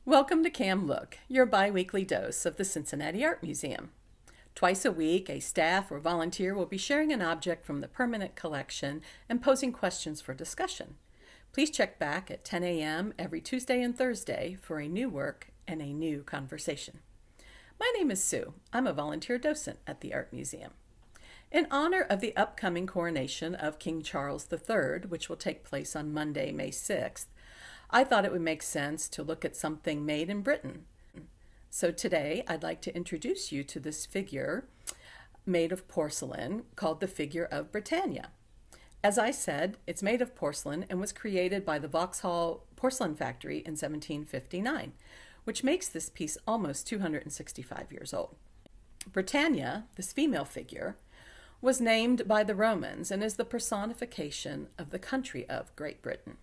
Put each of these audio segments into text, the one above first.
Welcome to Cam Look, your bi-weekly dose of the Cincinnati Art Museum. Twice a week, a staff or volunteer will be sharing an object from the permanent collection and posing questions for discussion. Please check back at 10 a.m. every Tuesday and Thursday for a new work and a new conversation. My name is Sue. I'm a volunteer docent at the Art Museum. In honor of the upcoming coronation of King Charles III, which will take place on Monday, May 6th, I thought it would make sense to look at something made in Britain. So today I'd like to introduce you to this figure made of porcelain called the Figure of Britannia. As I said, it's made of porcelain and was created by the Vauxhall Porcelain Factory in 1759, which makes this piece almost 265 years old. Britannia, this female figure, was named by the Romans and is the personification of the country of Great Britain.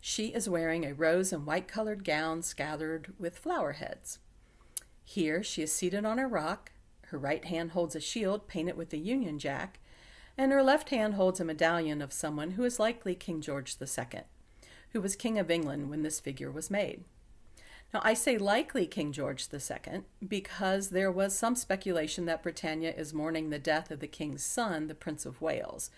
She is wearing a rose and white colored gown scattered with flower heads. Here she is seated on a rock. Her right hand holds a shield painted with the Union Jack, and her left hand holds a medallion of someone who is likely King George II, who was King of England when this figure was made. Now, I say likely King George II because there was some speculation that Britannia is mourning the death of the king's son, the Prince of Wales,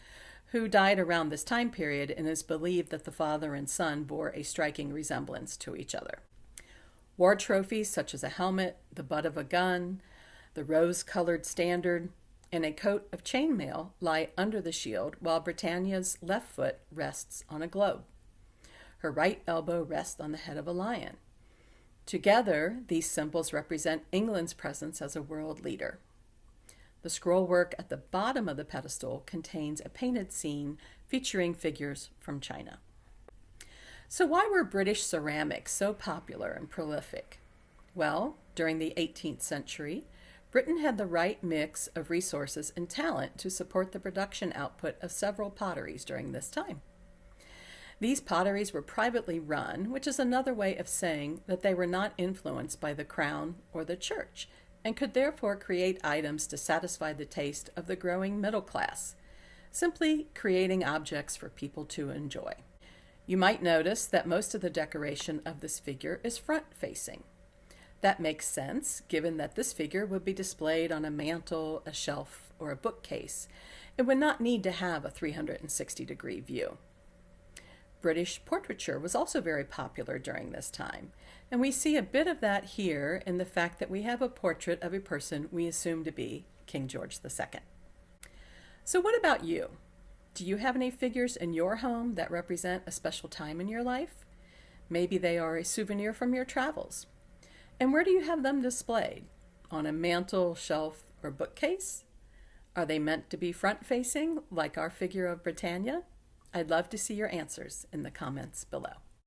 who died around this time period, and is believed that the father and son bore a striking resemblance to each other. War trophies such as a helmet, the butt of a gun, the rose-colored standard, and a coat of chainmail lie under the shield, while Britannia's left foot rests on a globe. Her right elbow rests on the head of a lion. Together, these symbols represent England's presence as a world leader. The scrollwork at the bottom of the pedestal contains a painted scene featuring figures from China. So why were British ceramics so popular and prolific? Well, during the 18th century, Britain had the right mix of resources and talent to support the production output of several potteries during this time. These potteries were privately run, which is another way of saying that they were not influenced by the crown or the church, and could therefore create items to satisfy the taste of the growing middle class, simply creating objects for people to enjoy. You might notice that most of the decoration of this figure is front-facing. That makes sense, given that this figure would be displayed on a mantle, a shelf, or a bookcase. It would not need to have a 360-degree view. British portraiture was also very popular during this time, and we see a bit of that here in the fact that we have a portrait of a person we assume to be King George II. So what about you? Do you have any figures in your home that represent a special time in your life? Maybe they are a souvenir from your travels. And where do you have them displayed? On a mantle, shelf, or bookcase? Are they meant to be front-facing, like our Figure of Britannia? I'd love to see your answers in the comments below.